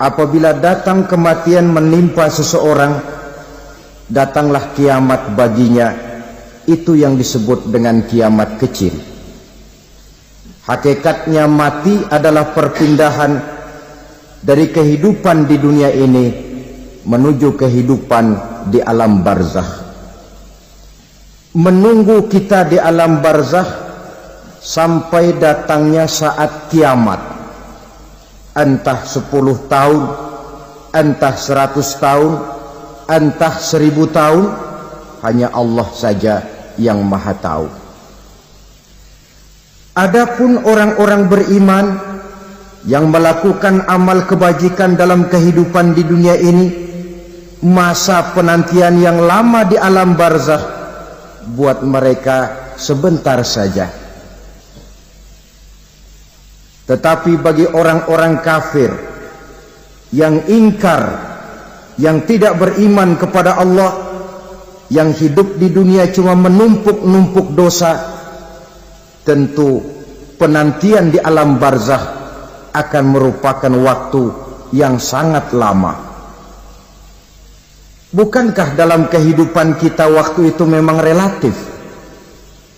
Apabila datang kematian menimpa seseorang, datanglah kiamat baginya. Itu yang disebut dengan kiamat kecil. Hakikatnya mati adalah perpindahan dari kehidupan di dunia ini menuju kehidupan di alam barzakh. Menunggu kita di alam barzakh sampai datangnya saat kiamat, entah 10 tahun, entah 100 tahun, entah 1000 tahun, hanya Allah saja yang maha tahu. Adapun orang-orang beriman yang melakukan amal kebajikan dalam kehidupan di dunia ini, masa penantian yang lama di alam barzakh buat mereka sebentar saja. Tetapi bagi orang-orang kafir yang ingkar, yang tidak beriman kepada Allah, yang hidup di dunia cuma menumpuk-numpuk dosa, tentu penantian di alam barzakh akan merupakan waktu yang sangat lama. Bukankah dalam kehidupan kita waktu itu memang relatif?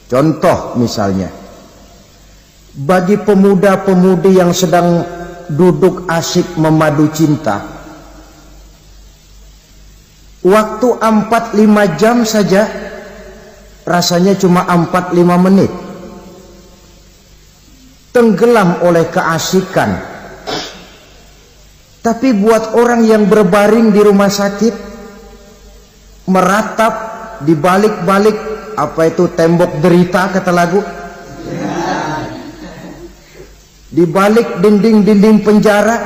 Contoh misalnya, bagi pemuda-pemudi yang sedang duduk asyik memadu cinta, waktu 4-5 jam saja rasanya cuma 4-5 menit. Tenggelam oleh keasikan. Tapi buat orang yang berbaring di rumah sakit, meratap di balik-balik apa itu tembok derita kata lagu, di balik dinding-dinding penjara,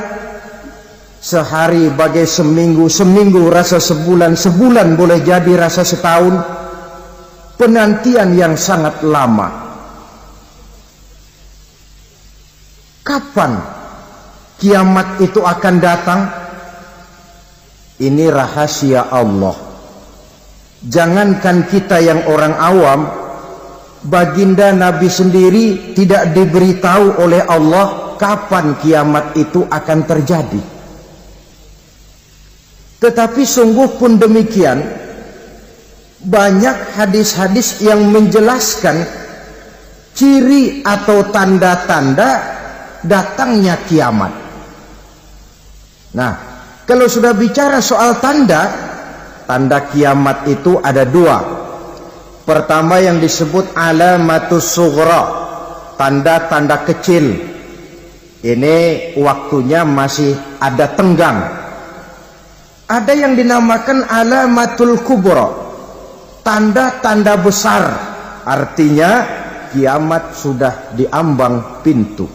sehari bagai seminggu, seminggu rasa sebulan, sebulan boleh jadi rasa setahun. Penantian yang sangat lama. Kapan kiamat itu akan datang? Ini rahasia Allah. Jangankan kita yang orang awam, baginda Nabi sendiri tidak diberitahu oleh Allah kapan kiamat itu akan terjadi. Tetapi sungguh pun demikian, banyak hadis-hadis yang menjelaskan ciri atau tanda-tanda datangnya kiamat. Nah, kalau sudah bicara soal tanda kiamat itu ada dua. Pertama yang disebut alamatus sughra, tanda-tanda kecil. Ini waktunya masih ada tenggang. Ada yang dinamakan alamatul kubra, tanda-tanda besar, artinya kiamat sudah diambang pintu.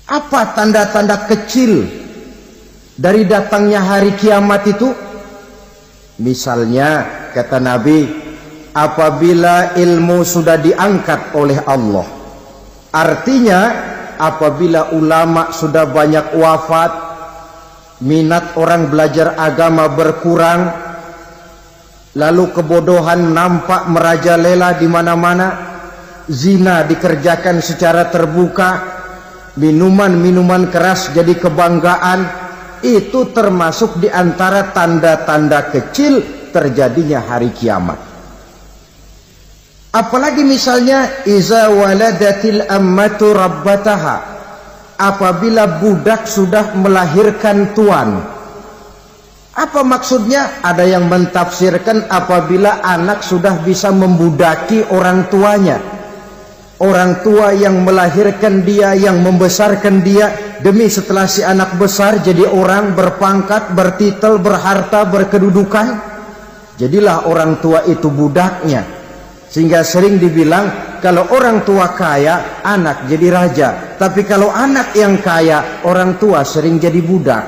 Apa tanda-tanda kecil dari datangnya hari kiamat itu? Misalnya kata Nabi, apabila ilmu sudah diangkat oleh Allah, artinya apabila ulama sudah banyak wafat, minat orang belajar agama berkurang, lalu kebodohan nampak merajalela di mana-mana, zina dikerjakan secara terbuka, minuman-minuman keras jadi kebanggaan, itu termasuk di antara tanda-tanda kecil terjadinya hari kiamat. Apalagi misalnya iza waladatil ammatu rabbataha, apabila budak sudah melahirkan tuan. Apa maksudnya? Ada yang mentafsirkan apabila anak sudah bisa membudaki orang tuanya. Orang tua yang melahirkan dia, yang membesarkan dia, demi setelah si anak besar jadi orang berpangkat, bertitel, berharta, berkedudukan, jadilah orang tua itu budaknya. Sehingga sering dibilang kalau orang tua kaya, anak jadi raja. Tapi kalau anak yang kaya, orang tua sering jadi budak.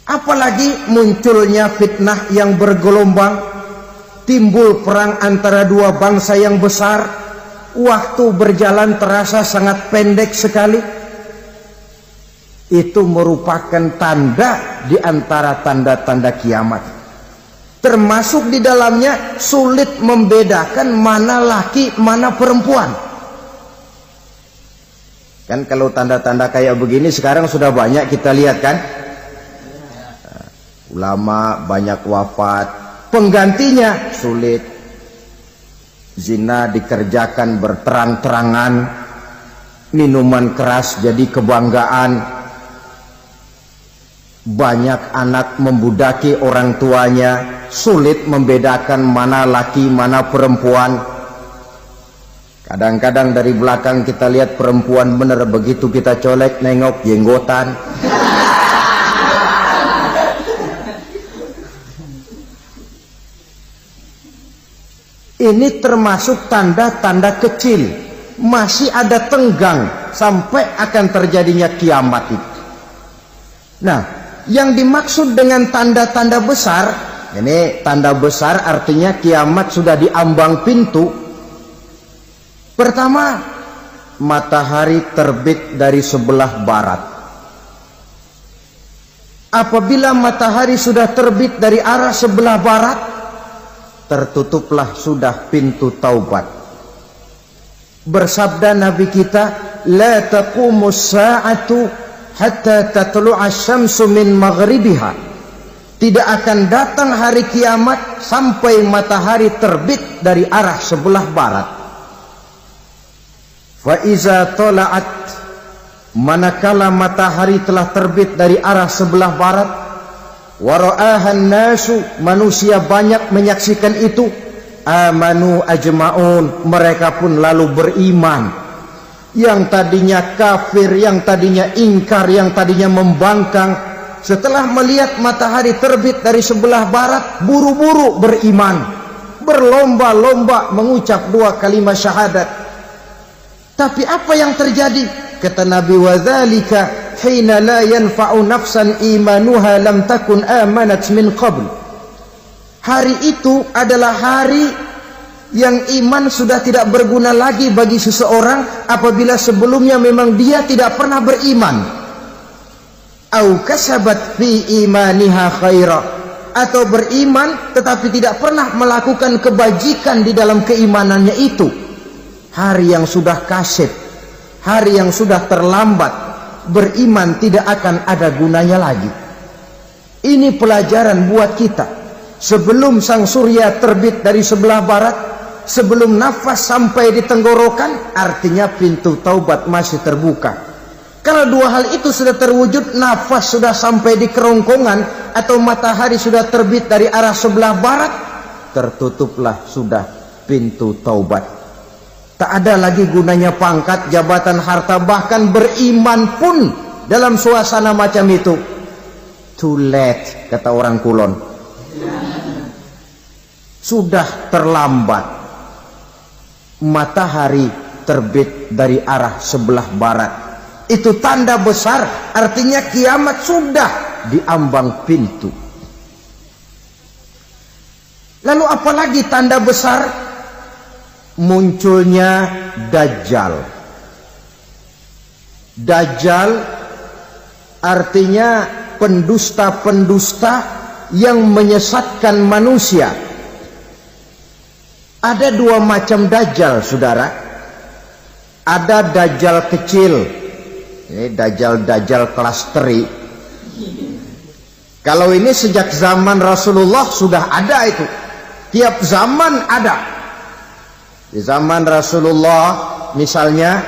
Apalagi munculnya fitnah yang bergelombang, timbul perang antara dua bangsa yang besar, waktu berjalan terasa sangat pendek sekali. Itu merupakan tanda di antara tanda-tanda kiamat. Termasuk di dalamnya sulit membedakan mana laki, mana perempuan. Kan kalau tanda-tanda kayak begini sekarang sudah banyak kita lihat kan. Ulama banyak wafat, penggantinya sulit. Zina dikerjakan berterang-terangan, minuman keras jadi kebanggaan. Banyak anak membudaki orang tuanya, sulit membedakan mana laki mana perempuan. Kadang-kadang dari belakang kita lihat perempuan bener, begitu kita colek nengok jenggotan. Ini termasuk tanda-tanda kecil, masih ada tenggang sampai akan terjadinya kiamat itu. Nah, yang dimaksud dengan tanda-tanda besar, ini tanda besar artinya kiamat sudah di ambang pintu. Pertama, matahari terbit dari sebelah barat. Apabila matahari sudah terbit dari arah sebelah barat, tertutuplah sudah pintu taubat. Bersabda Nabi kita, la taqumus sa'atu hatta tatlu'a syamsu min maghribiha. Tidak akan datang hari kiamat sampai matahari terbit dari arah sebelah barat. Fa iza tala'at, manakala matahari telah terbit dari arah sebelah barat, wa ra'ahan nasu, manusia banyak menyaksikan itu, amanu ajma'un, mereka pun lalu beriman. Yang tadinya kafir, yang tadinya ingkar, yang tadinya membangkang, setelah melihat matahari terbit dari sebelah barat, buru-buru beriman, berlomba-lomba mengucap dua kalimat syahadat. Tapi apa yang terjadi? Kata Nabi, wadzalika hina la yanfa'u nafsan imanuha lam takun amanat min qabl. Hari itu adalah hari yang iman sudah tidak berguna lagi bagi seseorang apabila sebelumnya memang dia tidak pernah beriman. Au kasabat fi imaniha khaira, atau beriman tetapi tidak pernah melakukan kebajikan di dalam keimanannya itu. Hari yang sudah kasib, hari yang sudah terlambat, beriman tidak akan ada gunanya lagi. Ini pelajaran buat kita. Sebelum sang surya terbit dari sebelah barat, sebelum nafas sampai di tenggorokan, artinya pintu taubat masih terbuka. Kalau dua hal itu sudah terwujud, nafas sudah sampai di kerongkongan atau matahari sudah terbit dari arah sebelah barat, tertutuplah sudah pintu taubat. Tak ada lagi gunanya pangkat, jabatan, harta, bahkan beriman pun dalam suasana macam itu. Too late, kata orang Kulon. Sudah terlambat. Matahari terbit dari arah sebelah barat. Itu tanda besar, artinya kiamat sudah di ambang pintu. Lalu apalagi tanda besar? Munculnya Dajjal. Dajjal artinya pendusta-pendusta yang menyesatkan manusia. Ada dua macam Dajjal, saudara. Ada Dajjal kecil, ini Dajjal kelas teri. Kalau ini sejak zaman Rasulullah sudah ada itu. Tiap zaman ada. Di zaman Rasulullah misalnya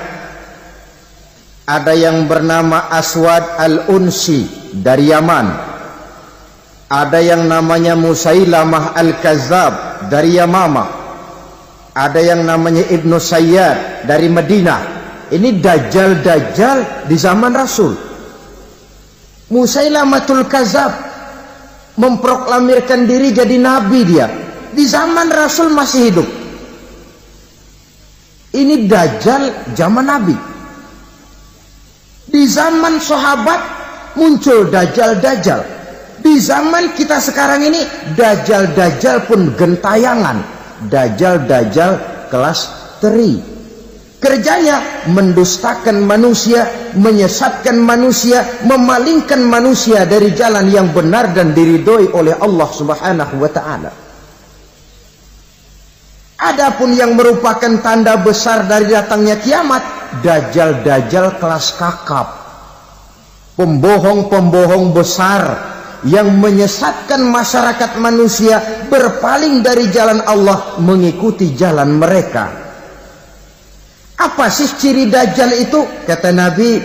ada yang bernama Aswad al-Unsi dari Yaman. Ada yang namanya Musailamah al-Kazzab dari Yamama. Ada yang namanya Ibnu Sayyad dari Madinah. Ini Dajjal-Dajjal di zaman Rasul. Musailamatul Kazzab memproklamirkan diri jadi nabi dia. Di zaman Rasul masih hidup. Ini Dajjal zaman Nabi. Di zaman sahabat muncul Dajjal-Dajjal. Di zaman kita sekarang ini Dajjal-Dajjal pun gentayangan. Dajjal-Dajjal kelas teri. Kerjanya mendustakan manusia, menyesatkan manusia, memalingkan manusia dari jalan yang benar dan diridhoi oleh Allah Subhanahu wa ta'ala. Adapun yang merupakan tanda besar dari datangnya kiamat, dajjal-dajjal kelas kakap, pembohong-pembohong besar yang menyesatkan masyarakat manusia berpaling dari jalan Allah mengikuti jalan mereka. Apa sih ciri dajjal itu? Kata Nabi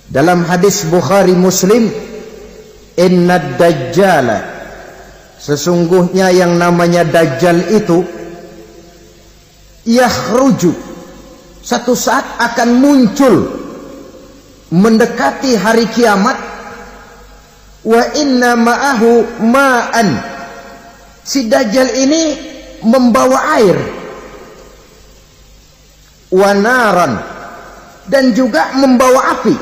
dalam hadis Bukhari Muslim, innad dajjala, sesungguhnya yang namanya dajjal itu yakhruju, satu saat akan muncul mendekati hari kiamat, wa inna ma'ahu ma'an, si dajjal ini membawa air, wa naran, dan juga membawa api.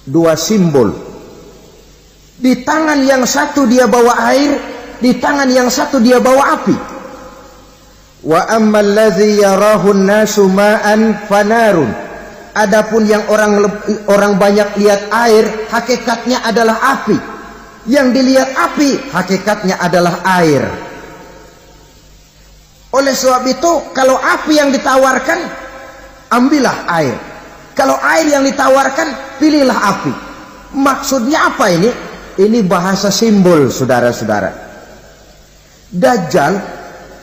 Dua simbol, di tangan yang satu dia bawa air, di tangan yang satu dia bawa api. Wa ammal ladzi yarahu an-nasu ma'an fanarun, adapun yang orang banyak lihat air, hakikatnya adalah api. Yang dilihat api, hakikatnya adalah air. Oleh sebab itu, kalau api yang ditawarkan, ambillah air. Kalau air yang ditawarkan, pilihlah api. Maksudnya apa ini? Ini bahasa simbol, saudara-saudara. Dajjal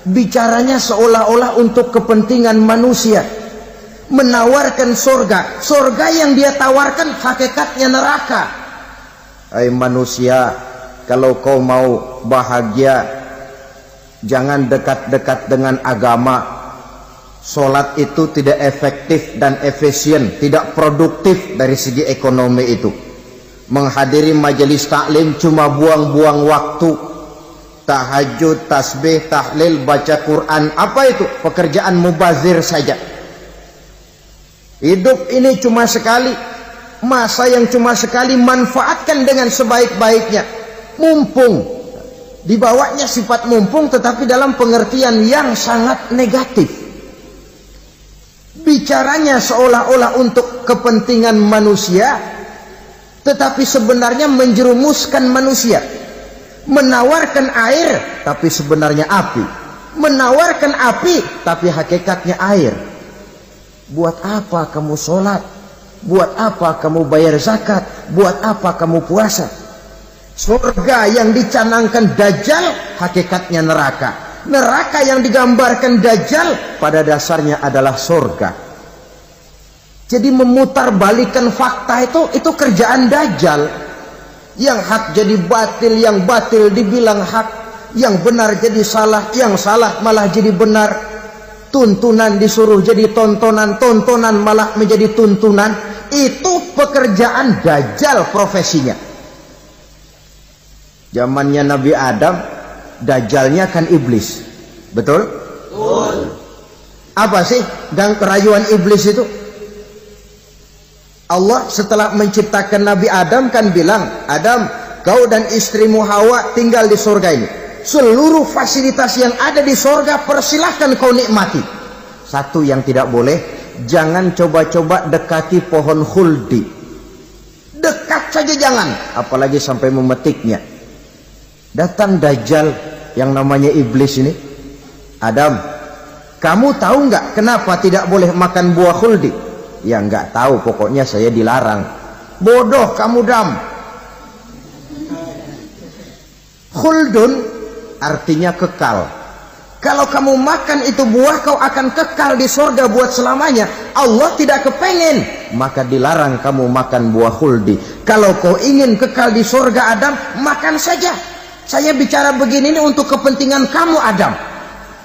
bicaranya seolah-olah untuk kepentingan manusia, menawarkan surga. Surga yang dia tawarkan hakikatnya neraka. Hai manusia, kalau kau mau bahagia, jangan dekat-dekat dengan agama. Sholat itu tidak efektif dan efisien, tidak produktif dari segi ekonomi itu. Menghadiri majelis taklim cuma buang-buang waktu. Tahajud, tasbih, tahlil, baca Quran, apa itu? Pekerjaan mubazir saja. Hidup ini cuma sekali, masa yang cuma sekali, manfaatkan dengan sebaik-baiknya. Mumpung, dibawanya sifat mumpung tetapi dalam pengertian yang sangat negatif. Bicaranya seolah-olah untuk kepentingan manusia, tetapi sebenarnya menjerumuskan manusia. Menawarkan air, tapi sebenarnya api. Menawarkan api, tapi hakikatnya air. Buat apa kamu sholat? Buat apa kamu bayar zakat? Buat apa kamu puasa? Surga yang dicanangkan Dajjal, hakikatnya neraka. Neraka yang digambarkan Dajjal, pada dasarnya adalah surga. Jadi memutarbalikkan fakta itu kerjaan Dajjal. Yang hak jadi batil, yang batil dibilang hak, yang benar jadi salah, yang salah malah jadi benar. Tuntunan disuruh jadi tontonan, tontonan malah menjadi tuntunan. Itu pekerjaan Dajjal profesinya. Zamannya Nabi Adam, Dajjalnya kan iblis. Betul? Betul. Apa sih gang kerayuan iblis itu? Allah setelah menciptakan Nabi Adam kan bilang, Adam, kau dan istrimu Hawa tinggal di surga ini. Seluruh fasilitas yang ada di surga persilahkan kau nikmati. Satu yang tidak boleh, jangan coba-coba dekati pohon khuldi. Dekat saja jangan, apalagi sampai memetiknya. Datang Dajjal yang namanya iblis ini. Adam, kamu tahu nggak kenapa tidak boleh makan buah khuldi? Ya nggak tahu, pokoknya saya dilarang. Bodoh kamu Dam. Khuldun artinya kekal. Kalau kamu makan itu buah, kau akan kekal di surga buat selamanya. Allah tidak kepengen, maka dilarang kamu makan buah khuldi. Kalau kau ingin kekal di surga Adam, makan saja. Saya bicara begini ini untuk kepentingan kamu Adam.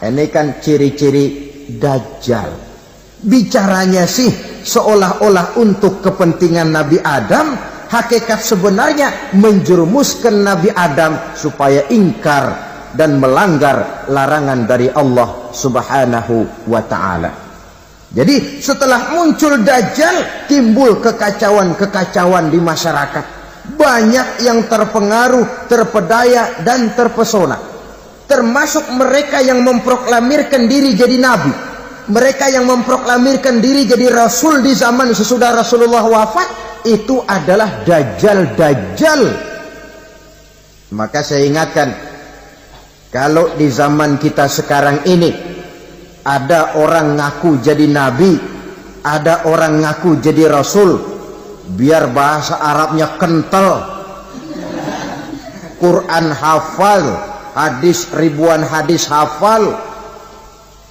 Ini kan ciri-ciri Dajjal. Bicaranya sih seolah-olah untuk kepentingan Nabi Adam, hakikat sebenarnya menjerumuskan Nabi Adam supaya ingkar dan melanggar larangan dari Allah Subhanahu wa ta'ala. Jadi setelah muncul Dajjal, timbul kekacauan-kekacauan di masyarakat. Banyak yang terpengaruh, terpedaya dan terpesona. Termasuk mereka yang memproklamirkan diri jadi nabi. Mereka yang memproklamirkan diri jadi rasul di zaman sesudah Rasulullah wafat, itu adalah Dajjal-Dajjal. Maka saya ingatkan, kalau di zaman kita sekarang ini ada orang ngaku jadi nabi, ada orang ngaku jadi rasul biar bahasa Arabnya kental, Quran hafal, hadis ribuan hadis hafal,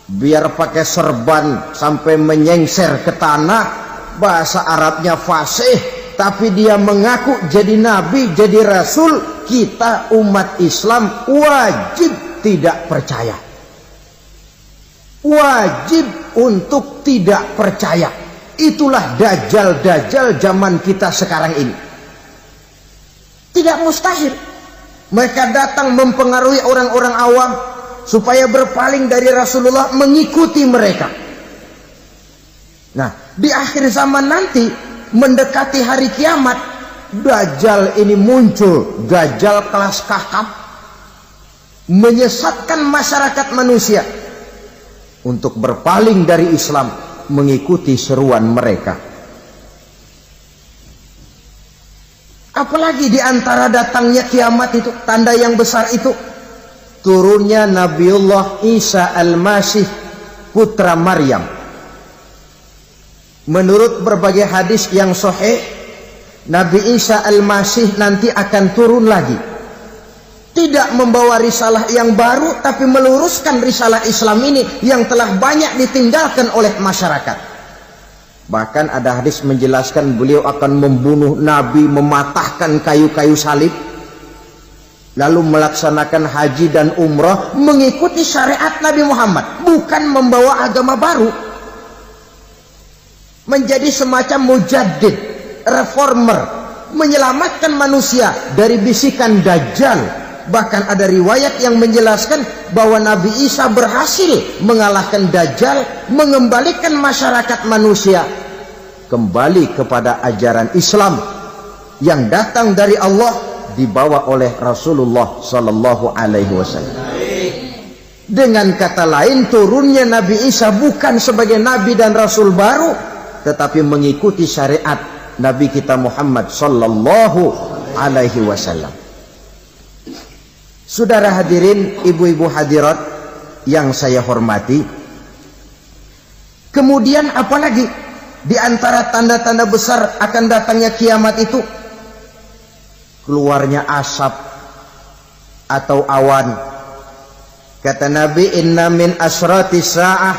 biar pakai serban sampai menyengser ke tanah, bahasa Arabnya fasih, tapi dia mengaku jadi nabi, jadi rasul. Kita umat Islam wajib tidak percaya, wajib untuk tidak percaya. Itulah dajjal-dajjal zaman kita sekarang ini. Tidak mustahil mereka datang mempengaruhi orang-orang awam supaya berpaling dari Rasulullah, mengikuti mereka. Nah, di akhir zaman nanti mendekati hari kiamat, dajjal ini muncul, dajjal kelas kakap, menyesatkan masyarakat manusia untuk berpaling dari Islam, mengikuti seruan mereka. Apalagi di antara datangnya kiamat itu, tanda yang besar itu, turunnya Nabiullah Isa Al-Masih, putra Maryam. Menurut berbagai hadis yang sahih, Nabi Isa Al-Masih nanti akan turun lagi, tidak membawa risalah yang baru, tapi meluruskan risalah Islam ini yang telah banyak ditinggalkan oleh masyarakat. Bahkan ada hadis menjelaskan beliau akan membunuh Nabi, mematahkan kayu-kayu salib, lalu melaksanakan haji dan umrah mengikuti syariat Nabi Muhammad, bukan membawa agama baru. Menjadi semacam mujaddid, reformer, menyelamatkan manusia dari bisikan dajjal. Bahkan ada riwayat yang menjelaskan bahwa Nabi Isa berhasil mengalahkan dajjal, mengembalikan masyarakat manusia kembali kepada ajaran Islam yang datang dari Allah, dibawa oleh Rasulullah sallallahu alaihi wasallam. Dengan kata lain, turunnya Nabi Isa bukan sebagai nabi dan rasul baru, tetapi mengikuti syariat Nabi kita Muhammad sallallahu alaihi wasallam. Saudara hadirin, ibu-ibu hadirat yang saya hormati, kemudian apalagi di antara tanda-tanda besar akan datangnya kiamat itu? Keluarnya asap atau awan. Kata Nabi, inna min asrati sa'ah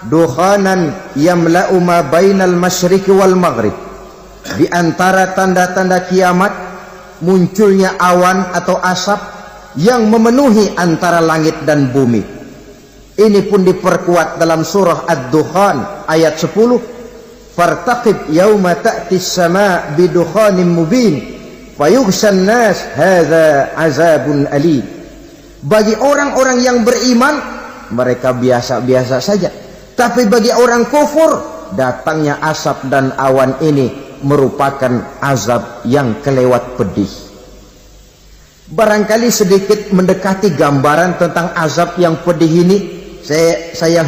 dukhanan yamla'u ma bainal masyriqi wal maghrib. Di antara tanda-tanda kiamat munculnya awan atau asap yang memenuhi antara langit dan bumi. Ini pun diperkuat dalam surah Ad-Dukhan ayat 10, fartaqib yauma ta'tis sama' bidukhanin mubin fayughshan nas hadza azabun alim. Bagi orang-orang yang beriman, mereka biasa-biasa saja, tapi bagi orang kufur, datangnya asap dan awan ini merupakan azab yang kelewat pedih. Barangkali sedikit mendekati gambaran tentang azab yang pedih ini, saya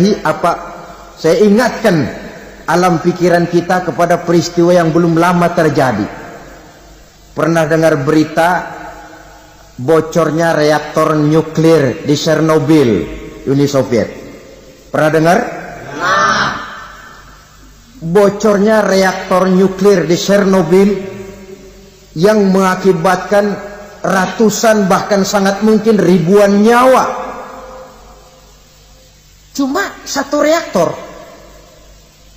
ingatkan alam pikiran kita kepada peristiwa yang belum lama terjadi. Pernah dengar berita bocornya reaktor nuklir di Chernobyl, Uni Soviet? Pernah dengar? Nah. Bocornya reaktor nuklir di Chernobyl yang mengakibatkan ratusan, bahkan sangat mungkin ribuan nyawa. Cuma satu reaktor.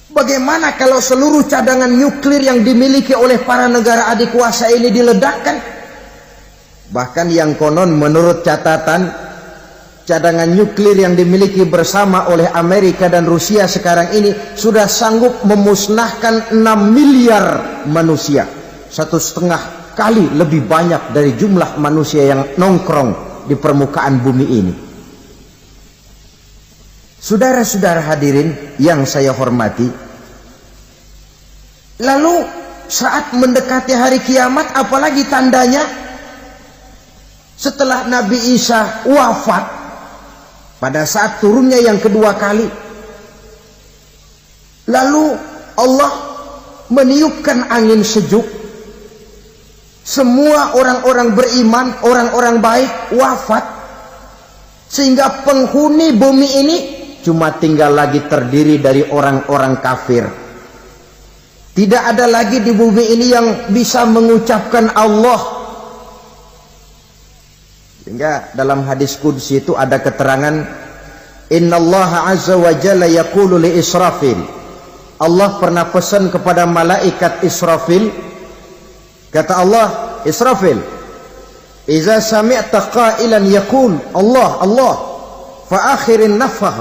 Bagaimana kalau seluruh cadangan nuklir yang dimiliki oleh para negara adik kuasa ini diledakkan? Bahkan yang konon menurut catatan, cadangan nuklir yang dimiliki bersama oleh Amerika dan Rusia sekarang ini sudah sanggup memusnahkan 6 miliar manusia, 1,5 kali lebih banyak dari jumlah manusia yang nongkrong di permukaan bumi ini. Saudara-saudara hadirin yang saya hormati, lalu saat mendekati hari kiamat, apalagi tandanya? Setelah Nabi Isa wafat, pada saat turunnya yang kedua kali, lalu Allah meniupkan angin sejuk. Semua orang-orang beriman, orang-orang baik wafat, sehingga penghuni bumi ini cuma tinggal lagi terdiri dari orang-orang kafir, Tidak ada lagi di bumi ini yang bisa mengucapkan Allah. Sehingga dalam hadis qudsi itu ada keterangan, innallaha azza wa jalla yaqulu li Israfil. Allah pernah pesan kepada malaikat Israfil. Kata Allah, Israfil, iza sami'ta qailan yaqul Allah Allah fa akhirin nafah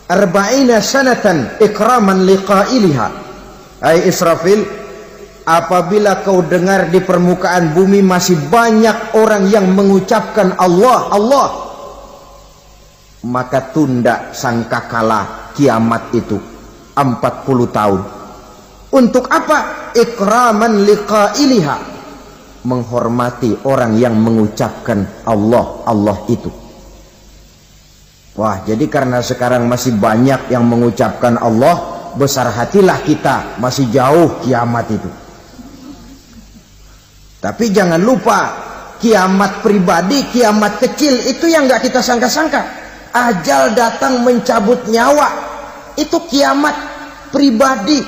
40 sanatan ikraman liqailiha. Hai Israfil, apabila kau dengar di permukaan bumi masih banyak orang yang mengucapkan Allah Allah, maka tunda sangkakala kiamat itu 40 tahun. Untuk apa? Ikraman liqailiha, menghormati orang yang mengucapkan Allah Allah itu. Wah, jadi karena sekarang masih banyak yang mengucapkan Allah, besar hatilah kita, masih jauh kiamat itu. Tapi jangan lupa, kiamat pribadi, kiamat kecil itu yang nggak kita sangka-sangka. Ajal datang mencabut nyawa, itu kiamat pribadi,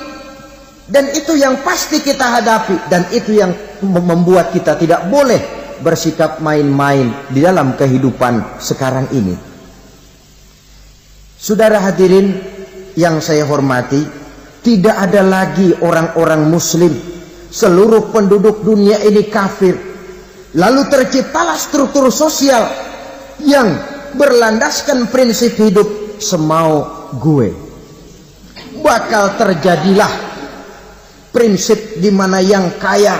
dan itu yang pasti kita hadapi, dan itu yang membuat kita tidak boleh bersikap main-main di dalam kehidupan sekarang ini. Saudara hadirin yang saya hormati, tidak ada lagi orang-orang muslim. Seluruh penduduk dunia ini kafir. Lalu terciptalah struktur sosial yang berlandaskan prinsip hidup semau gue. Bakal terjadilah prinsip di mana yang kaya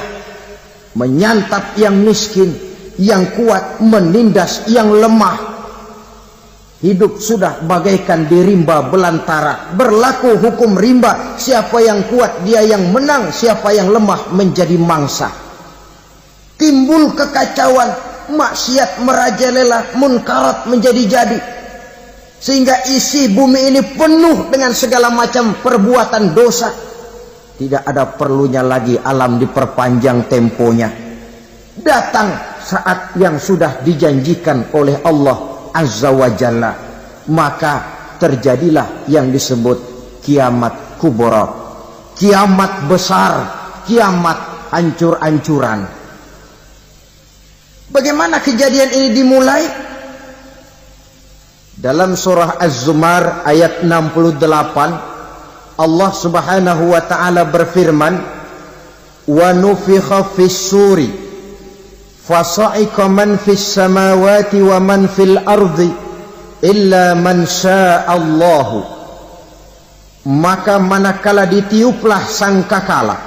menyantap yang miskin, yang kuat menindas yang lemah. Hidup sudah bagaikan di rimba belantara. Berlaku hukum rimba. Siapa yang kuat dia yang menang, siapa yang lemah menjadi mangsa. Timbul kekacauan, maksiat merajalela, munkarat menjadi-jadi. Sehingga isi bumi ini penuh dengan segala macam perbuatan dosa. Tidak ada perlunya lagi alam diperpanjang temponya. Datang saat yang sudah dijanjikan oleh Allah Azza wa Jalla, maka terjadilah yang disebut kiamat kubra, kiamat besar, kiamat hancur-hancuran. Bagaimana kejadian ini dimulai? Dalam surah Az-Zumar ayat 68, Allah Subhanahu wa taala berfirman, wa nufikha fis-suri fasa'iqa man fis samawati wa man fil ardi illa man sya'allahu. Maka manakala ditiuplah sangkakala,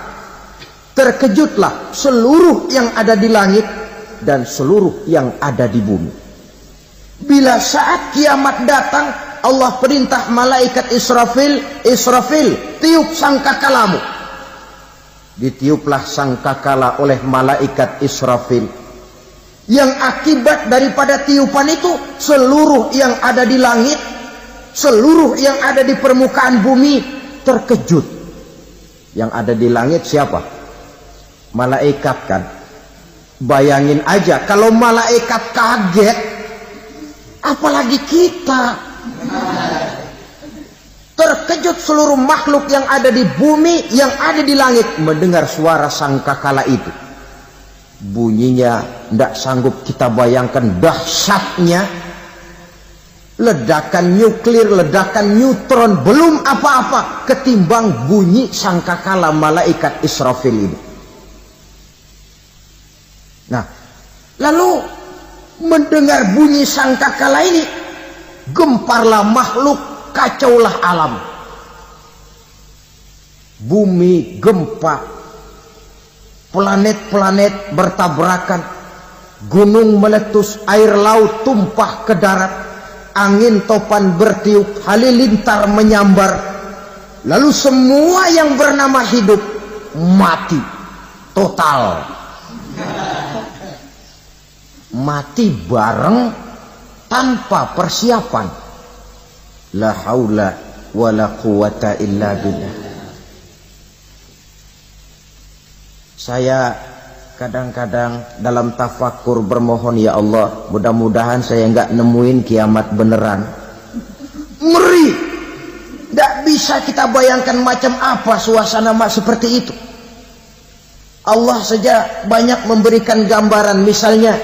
terkejutlah seluruh yang ada di langit dan seluruh yang ada di bumi. Bila saat kiamat datang, Allah perintah malaikat Israfil, Israfil, tiup sangkakalamu. Ditiuplah sangkakala oleh malaikat Israfil. Yang akibat daripada tiupan itu, seluruh yang ada di langit, seluruh yang ada di permukaan bumi terkejut. Yang ada di langit siapa? Malaikat kan. Bayangin aja kalau malaikat kaget, apalagi kita. Terkejut seluruh makhluk yang ada di bumi, yang ada di langit mendengar suara sangkakala itu. Bunyinya tidak sanggup kita bayangkan dahsyatnya. Ledakan nuklir, ledakan neutron, belum apa-apa ketimbang bunyi sangkakala malaikat Israfil ini. Nah, lalu mendengar bunyi sangkakala ini, gemparlah makhluk, kacaulah alam. Bumi gempa, planet-planet bertabrakan, gunung meletus, air laut tumpah ke darat, angin topan bertiup, halilintar menyambar. Lalu semua yang bernama hidup mati total. Mati bareng tanpa persiapan. La haula wa la quwata illa billah. Saya kadang-kadang dalam tafakur bermohon, ya Allah, mudah-mudahan saya nggak nemuin kiamat beneran. Ngeri, nggak bisa kita bayangkan macam apa suasana seperti itu. Allah saja banyak memberikan gambaran, misalnya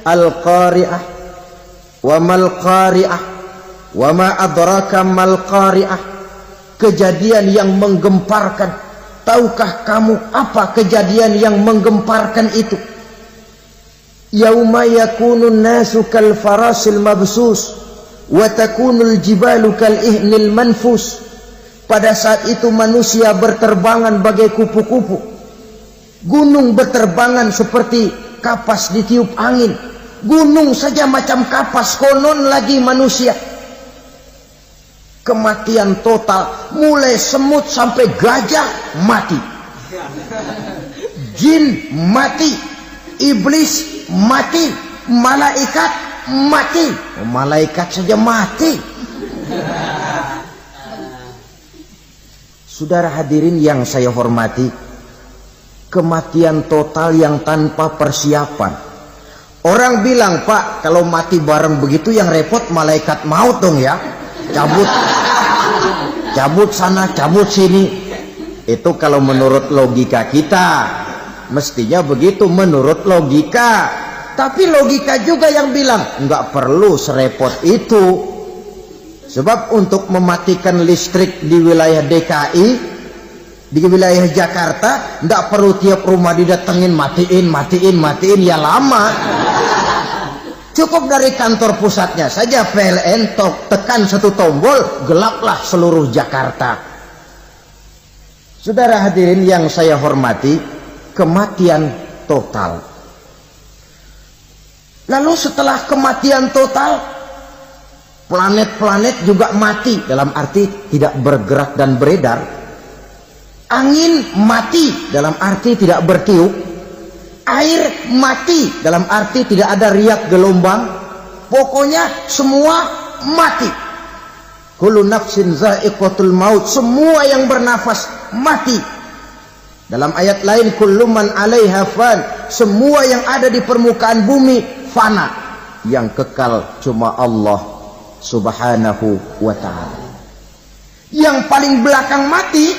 Al-Qari'ah, wa mal Qari'ah, wa ma adraka mal Qari'ah. Kejadian yang menggemparkan. Tahukah kamu apa kejadian yang menggemparkan itu? Yauma yakunun nasu kal farasil mabsus wa takunul jibalu kal ihnil manfus. Pada saat itu manusia berterbangan bagai kupu-kupu, gunung berterbangan seperti kapas ditiup angin. Gunung saja macam kapas, konon lagi manusia. Kematian total, mulai semut sampai gajah mati, jin mati, iblis mati, malaikat mati. Malaikat saja mati. Saudara hadirin yang saya hormati, kematian total yang tanpa persiapan. Orang bilang, Pak, kalau mati bareng begitu yang repot malaikat maut dong ya. Cabut sana, cabut sini. Itu kalau menurut logika kita. Mestinya begitu menurut logika. Tapi logika juga yang bilang nggak perlu serepot itu. Sebab untuk mematikan listrik di wilayah DKI, di wilayah Jakarta, nggak perlu tiap rumah didatengin matiin ya lama. Cukup dari kantor pusatnya saja PLN tekan satu tombol, gelaplah seluruh Jakarta. Saudara hadirin yang saya hormati, kematian total. Lalu setelah kematian total, planet-planet juga mati, dalam arti tidak bergerak dan beredar. Angin mati, dalam arti tidak bertiup. Air mati, dalam arti tidak ada riak gelombang. Pokoknya semua mati. Kullu nafsin za'iqatul maut, semua yang bernafas mati. Dalam ayat lain, kullu man 'alaiha fan, semua yang ada di permukaan bumi fana. Yang kekal cuma Allah Subhanahu wa ta'ala. Yang paling belakang mati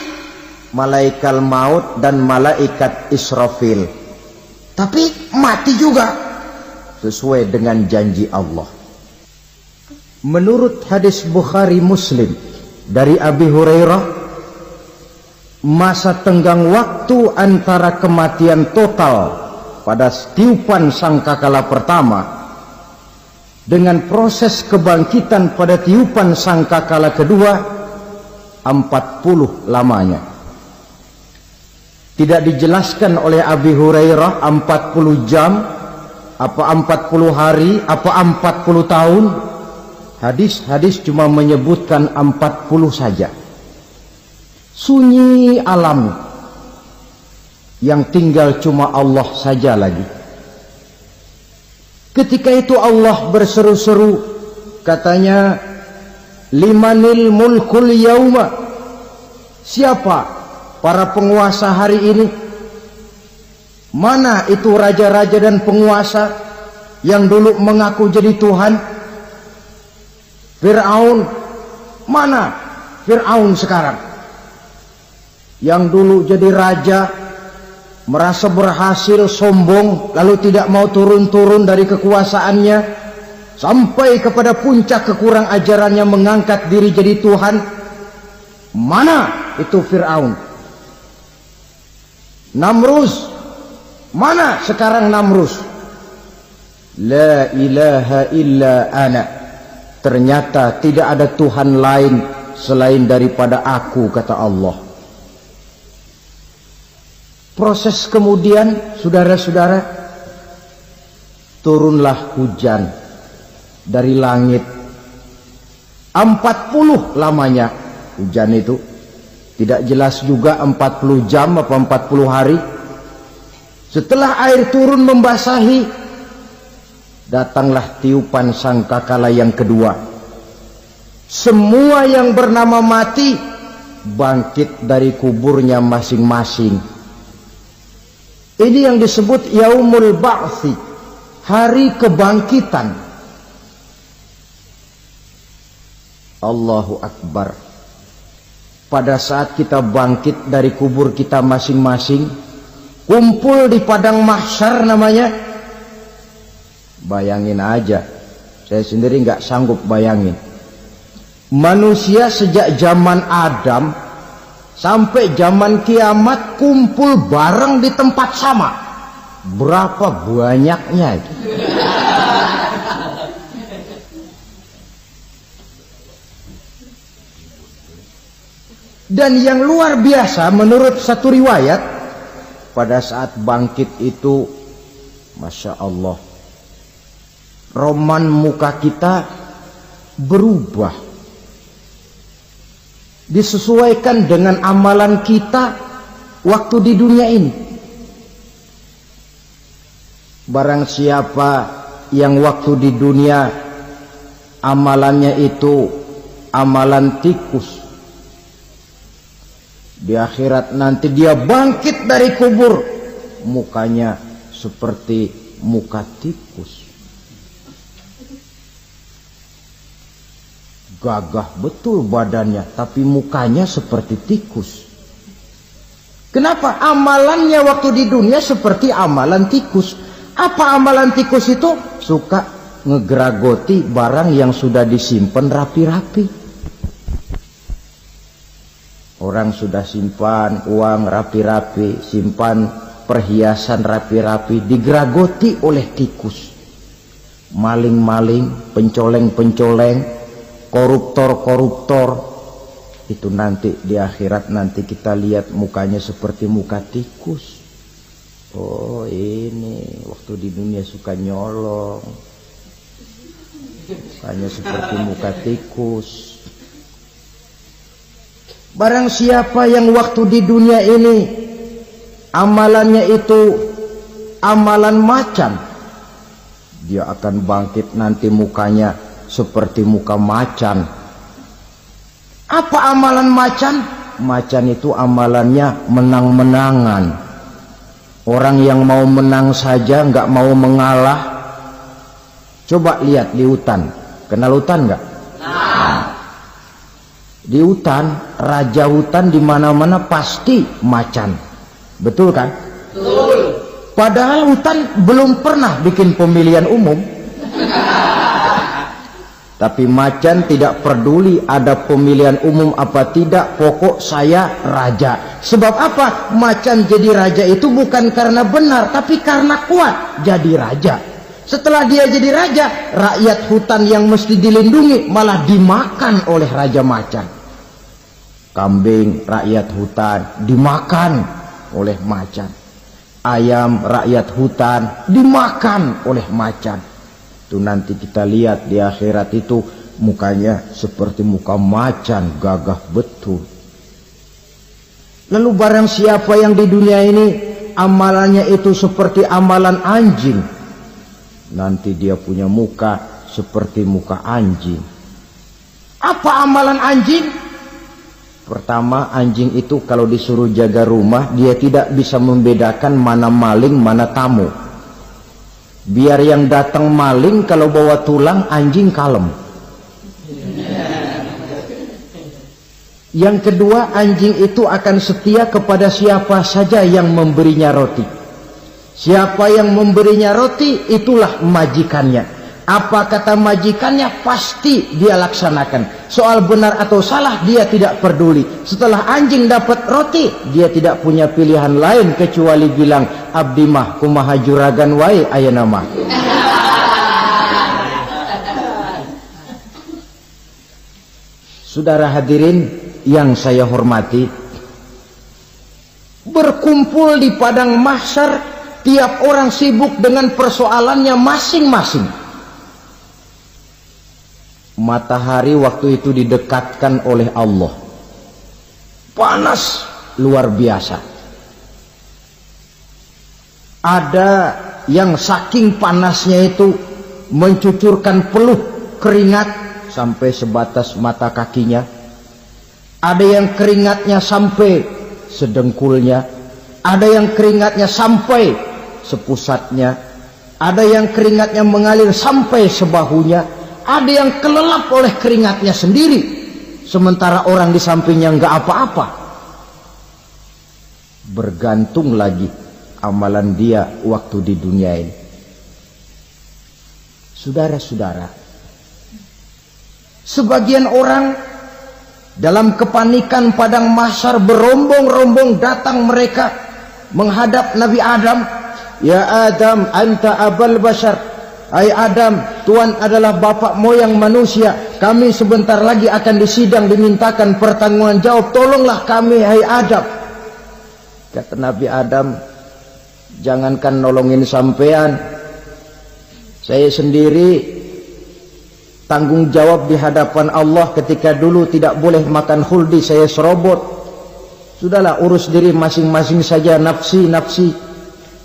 malaikat maut dan malaikat Israfil. Tapi mati juga sesuai dengan janji Allah. Menurut hadis Bukhari Muslim dari Abi Hurairah, masa tenggang waktu antara kematian total pada tiupan sangkakala pertama dengan proses kebangkitan pada tiupan sangkakala kedua 40 lamanya. Tidak dijelaskan oleh Abi Hurairah 40 jam, apa 40 hari, apa 40 tahun. Hadis-hadis cuma menyebutkan 40 saja. Sunyi alam, yang tinggal cuma Allah saja lagi. Ketika itu Allah berseru-seru, katanya, limanil mulkul yauma, siapa para penguasa hari ini? Mana itu raja-raja dan penguasa yang dulu mengaku jadi Tuhan? Fir'aun, mana Fir'aun sekarang? Yang dulu jadi raja, merasa berhasil, sombong, lalu tidak mau turun-turun dari kekuasaannya, sampai kepada puncak kekurang ajarannya mengangkat diri jadi Tuhan. Mana itu Fir'aun? Namrus, mana sekarang Namrus? La ilaha illa ana, ternyata tidak ada Tuhan lain selain daripada aku, kata Allah. Proses kemudian, saudara-saudara, turunlah hujan dari langit. 40 lamanya hujan itu. Tidak jelas juga 40 jam apa 40 hari. Setelah air turun membasahi, datanglah tiupan sangkakala yang kedua. Semua yang bernama mati bangkit dari kuburnya masing-masing. Ini yang disebut Yaumul Ba'thi, hari kebangkitan. Allahu Akbar. pada saat kita bangkit dari kubur kita masing-masing, kumpul di padang mahsyar namanya. Bayangin aja, saya sendiri nggak sanggup bayangin. Manusia sejak zaman Adam sampai zaman kiamat kumpul bareng di tempat sama. Berapa banyaknya itu? Dan yang luar biasa menurut satu riwayat, pada saat bangkit itu, Masya Allah, roman muka kita berubah, disesuaikan dengan amalan kita waktu di dunia ini. Barang siapa yang waktu di dunia amalannya itu amalan tikus, di akhirat nanti dia bangkit dari kubur, mukanya seperti muka tikus. Gagah betul badannya, tapi mukanya seperti tikus. Kenapa? Amalannya waktu di dunia seperti amalan tikus. Apa amalan tikus itu? Suka ngegeragoti barang yang sudah disimpan rapi-rapi. Orang sudah simpan uang rapi-rapi, simpan perhiasan rapi-rapi, digeragoti oleh tikus. Maling-maling, pencoleng-pencoleng, koruptor-koruptor, itu nanti di akhirat nanti kita lihat mukanya seperti muka tikus. Oh, ini waktu di dunia suka nyolong, mukanya seperti muka tikus. Barang siapa yang waktu di dunia ini amalannya itu amalan macan, dia akan bangkit nanti mukanya seperti muka macan. Apa amalan macan? Macan itu amalannya menang-menangan. Orang yang mau menang saja nggak mau mengalah. Coba lihat di hutan, kenal hutan nggak? Di hutan, raja hutan di mana-mana pasti macan, betul kan? Betul. Padahal hutan belum pernah bikin pemilihan umum. Tapi macan tidak peduli ada pemilihan umum apa tidak, pokok saya raja. Sebab apa? Macan jadi raja itu bukan karena benar, tapi karena kuat jadi raja. Setelah dia jadi raja, rakyat hutan yang mesti dilindungi malah dimakan oleh raja macan. Kambing rakyat hutan dimakan oleh macan. Ayam rakyat hutan dimakan oleh macan. Itu nanti kita lihat di akhirat itu mukanya seperti muka macan, gagah betul. Lalu barang siapa yang di dunia ini amalannya itu seperti amalan anjing, nanti dia punya muka seperti muka anjing. Apa amalan anjing? Pertama, anjing itu kalau disuruh jaga rumah, dia tidak bisa membedakan mana maling, mana tamu. Biar yang datang maling, kalau bawa tulang, anjing kalem. Yang kedua, anjing itu akan setia kepada siapa saja yang memberinya roti. Siapa yang memberinya roti, itulah majikannya. Apa kata majikannya pasti dia laksanakan. Soal benar atau salah dia tidak peduli. Setelah anjing dapat roti, dia tidak punya pilihan lain kecuali bilang, abdi mah kumaha juragan wae ayeuna mah. Saudara hadirin yang saya hormati, berkumpul di padang mahsyar, tiap orang sibuk dengan persoalannya masing-masing. Matahari waktu itu didekatkan oleh Allah, panas luar biasa. Ada yang saking panasnya itu mencucurkan peluh keringat sampai sebatas mata kakinya. Ada yang keringatnya sampai sedengkulnya, ada yang keringatnya sampai sepusatnya, ada yang keringatnya mengalir sampai sebahunya, ada yang kelelap oleh keringatnya sendiri. sementara orang di sampingnya nggak apa-apa. Bergantung lagi amalan dia waktu di dunia ini. Saudara-saudara, sebagian orang dalam kepanikan padang mahsyar berombong-rombong datang mereka menghadap Nabi Adam. Ya Adam, anta abal bashar. Hai Adam, Tuhan adalah bapak moyang manusia. Kami sebentar lagi akan disidang, dimintakan pertanggungan jawab. Tolonglah kami, hai Adam. Kata Nabi Adam, jangankan nolongin sampean, saya sendiri tanggung jawab di hadapan Allah. Ketika dulu tidak boleh makan khuldi, saya serobot. Sudahlah, urus diri masing-masing saja, nafsi.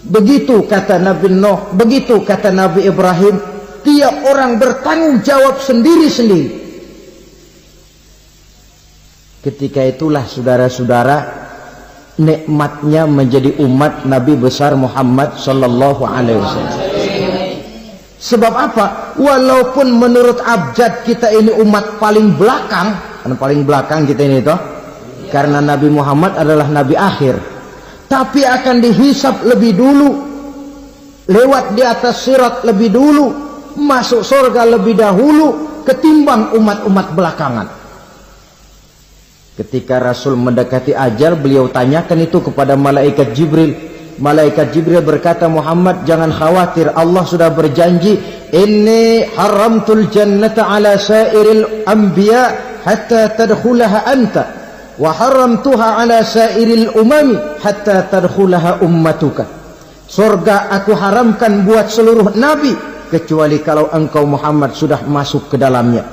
Begitu kata Nabi Nuh, begitu kata Nabi Ibrahim. Tiap orang bertanggung jawab sendiri-sendiri. Ketika itulah saudara-saudara, nikmatnya menjadi umat Nabi besar Muhammad sallallahu alaihi wasallam. Sebab apa? Walaupun menurut abjad kita ini umat paling belakang, paling belakang kita ini toh, karena Nabi Muhammad adalah Nabi akhir, tapi akan dihisap lebih dulu, lewat di atas sirat lebih dulu, masuk surga lebih dahulu ketimbang umat-umat belakangan. Ketika Rasul mendekati ajal, beliau tanyakan itu kepada malaikat Jibril. Malaikat Jibril berkata, Muhammad jangan khawatir, Allah sudah berjanji, inni haramtul jannata ala sairil anbiya hatta tadkhulaha anta, wa haramtuha ala sairil umami hatta tadkhulaha ummatuka. Surga aku haramkan buat seluruh nabi kecuali kalau engkau Muhammad sudah masuk ke dalamnya,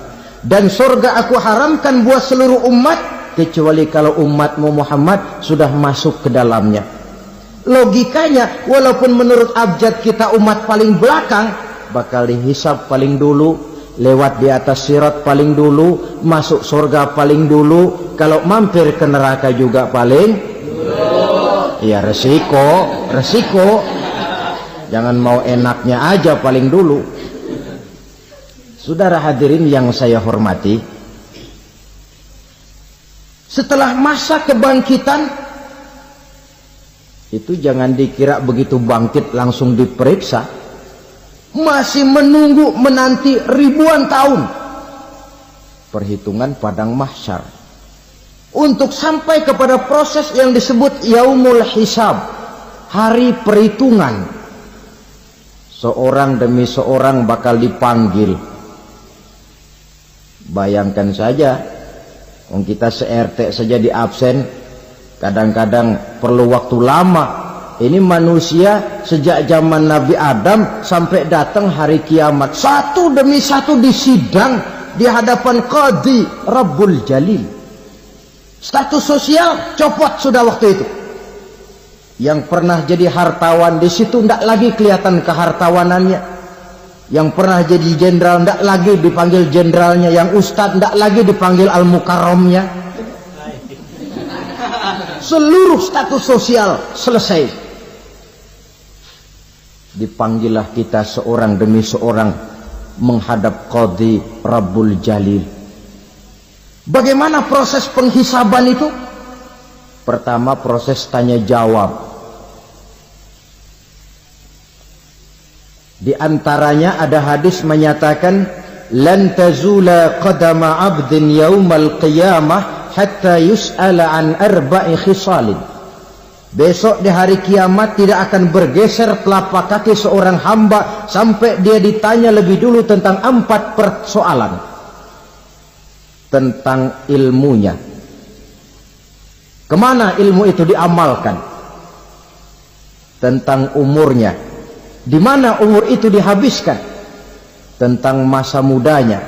dan surga aku haramkan buat seluruh umat kecuali kalau umatmu Muhammad sudah masuk ke dalamnya. Logikanya, walaupun menurut abjad kita umat paling belakang, bakal dihisab paling dulu, lewat di atas sirat paling dulu, masuk surga paling dulu, kalau mampir ke neraka juga paling dulu. Ya resiko. Jangan mau enaknya aja paling dulu. Saudara hadirin yang saya hormati, setelah masa kebangkitan itu jangan dikira begitu bangkit langsung diperiksa. Masih menunggu menanti ribuan tahun perhitungan padang mahsyar untuk sampai kepada proses yang disebut yaumul hisab, hari perhitungan. Seorang demi seorang bakal dipanggil. Bayangkan saja, kita se-RT saja di absen, kadang-kadang perlu waktu lama. Ini manusia sejak zaman Nabi Adam sampai datang hari kiamat, satu demi satu disidang di hadapan Qadhi Rabbul Jalil. Status sosial copot sudah waktu itu. Yang pernah jadi hartawan di situ tidak lagi kelihatan kehartawanannya. Yang pernah jadi jenderal tidak lagi dipanggil jenderalnya. Yang ustadz tidak lagi dipanggil al-mukarramnya. Seluruh status sosial selesai. Dipanggillah kita seorang demi seorang menghadap Qadhi Rabbul Jalil. Bagaimana proses penghisaban itu? Pertama, proses tanya jawab. Di antaranya ada hadis menyatakan, lan tazula qadama 'abdin yaumal qiyamah hatta yus'ala an arba'i khisalin. Besok di hari kiamat tidak akan bergeser telapak kaki seorang hamba sampai dia ditanya lebih dulu tentang 4 persoalan. Tentang ilmunya, kemana ilmu itu diamalkan. Tentang umurnya, di mana umur itu dihabiskan. Tentang masa mudanya,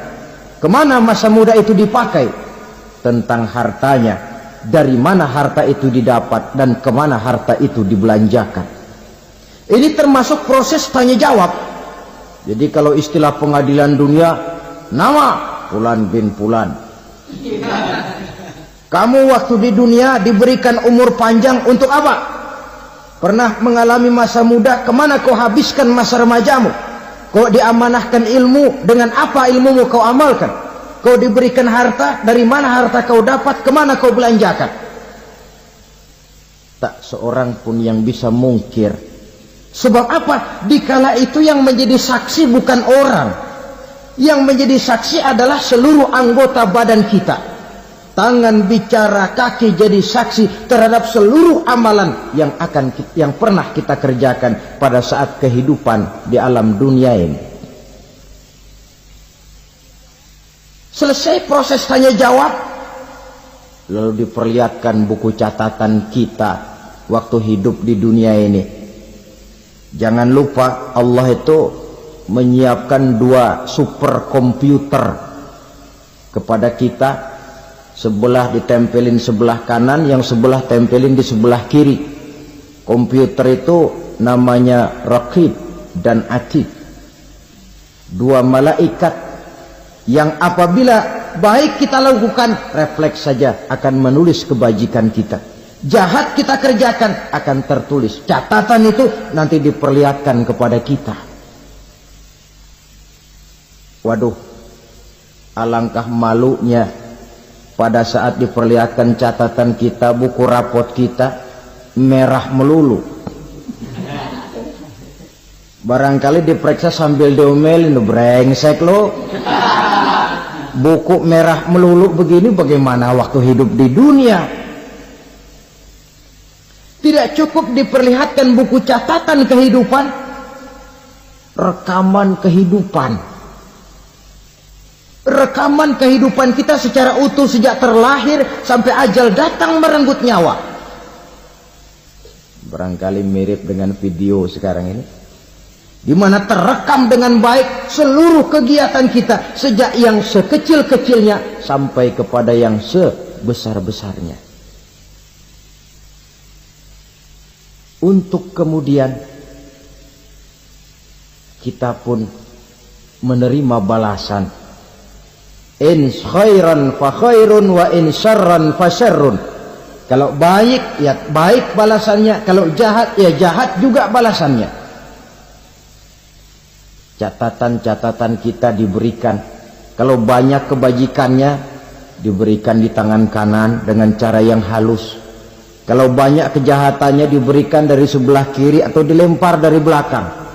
kemana masa muda itu dipakai. Tentang hartanya, dari mana harta itu didapat dan kemana harta itu dibelanjakan. Ini termasuk proses tanya jawab. Jadi kalau istilah pengadilan dunia, nama Fulan bin Fulan. Kamu waktu di dunia diberikan umur panjang untuk apa? Pernah mengalami masa muda, kemana kau habiskan masa remajamu? Kau diamanahkan ilmu, dengan apa ilmumu kau amalkan? Kau diberikan harta, dari mana harta kau dapat, kemana kau belanjakan? Tak seorang pun yang bisa mungkir. Sebab apa? Dikala itu yang menjadi saksi bukan orang. Yang menjadi saksi adalah seluruh anggota badan kita. Tangan bicara, kaki jadi saksi terhadap seluruh amalan yang pernah kita kerjakan pada saat kehidupan di alam dunia ini. Selesai proses tanya jawab, lalu diperlihatkan buku catatan kita waktu hidup di dunia ini. Jangan lupa Allah itu menyiapkan 2 superkomputer kepada kita. Sebelah ditempelin sebelah kanan, yang sebelah tempelin di sebelah kiri. Komputer itu namanya Raqib dan Atid. 2 malaikat yang apabila baik kita lakukan, refleks saja akan menulis kebajikan kita. Jahat kita kerjakan, akan tertulis. Catatan itu nanti diperlihatkan kepada kita. Waduh, alangkah malunya pada saat diperlihatkan catatan kita, buku rapot kita merah melulu. Barangkali diperiksa sambil diomelin, brengsek lo. Buku merah melulu begini, bagaimana waktu hidup di dunia? Tidak cukup diperlihatkan buku catatan kehidupan, rekaman kehidupan. Rekaman kehidupan kita secara utuh sejak terlahir sampai ajal datang merenggut nyawa. Barangkali mirip dengan video sekarang ini, di mana terekam dengan baik seluruh kegiatan kita sejak yang sekecil-kecilnya sampai kepada yang sebesar-besarnya. Untuk kemudian kita pun menerima balasan. In khairan fa khairun wa in syarran fa syarrun. Kalau baik ya baik balasannya, kalau jahat ya jahat juga balasannya. Catatan-catatan kita diberikan. Kalau banyak kebajikannya diberikan di tangan kanan dengan cara yang halus. Kalau banyak kejahatannya diberikan dari sebelah kiri atau dilempar dari belakang.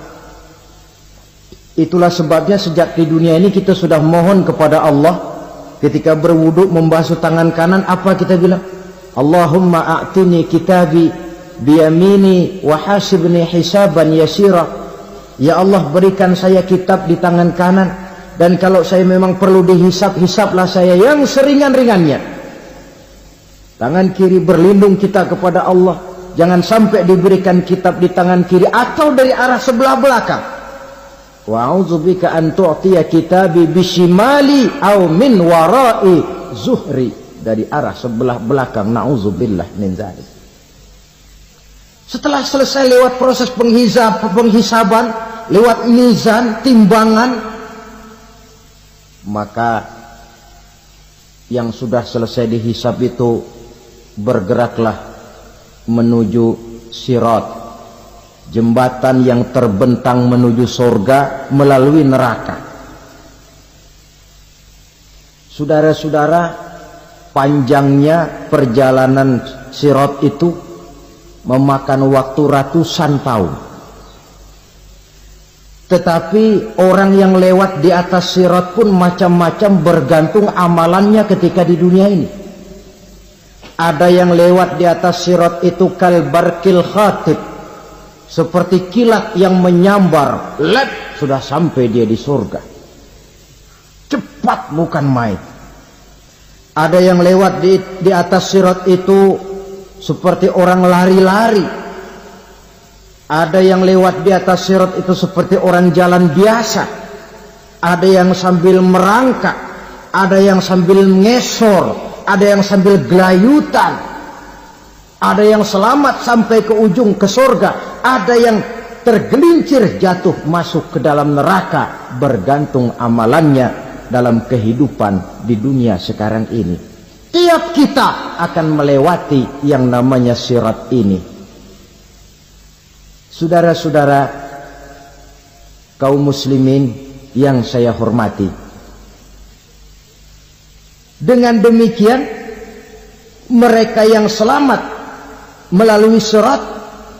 Itulah sebabnya sejak di dunia ini kita sudah mohon kepada Allah. Ketika berwudu membasuh tangan kanan, apa kita bilang? Allahumma a'tini kitabi biyamini wa hasibni hisaban yasira. Ya Allah, berikan saya kitab di tangan kanan, dan kalau saya memang perlu dihisap, hisaplah saya yang seringan-ringannya. Tangan kiri berlindung kita kepada Allah. Jangan sampai diberikan kitab di tangan kiri atau dari arah sebelah belakang. Wa a'udzubika an tu'tiya kitabi bishimali aw min wara'i zuhri, dari arah sebelah belakang. Na'udzubillah min dzalik. Setelah selesai lewat proses penghisaban, lewat mizan, timbangan, maka yang sudah selesai dihisab itu bergeraklah menuju sirat, jembatan yang terbentang menuju surga melalui neraka. Saudara-saudara, panjangnya perjalanan sirat itu memakan waktu ratusan tahun. Tetapi orang yang lewat di atas sirat pun macam-macam, bergantung amalannya ketika di dunia ini. Ada yang lewat di atas sirat itu kalbarkil khatib, seperti kilat yang menyambar, lep, sudah sampai dia di surga. Cepat bukan main. Ada yang lewat di atas sirat itu seperti orang lari-lari. Ada yang lewat di atas sirat itu seperti orang jalan biasa. Ada yang sambil merangkak, ada yang sambil ngesor, ada yang sambil gelayutan, ada yang selamat sampai ke ujung ke surga, ada yang tergelincir jatuh masuk ke dalam neraka, bergantung amalannya dalam kehidupan di dunia sekarang ini. Tiap kita akan melewati yang namanya sirat ini. Saudara-saudara kaum muslimin yang saya hormati, Dengan demikian mereka yang selamat melalui sirat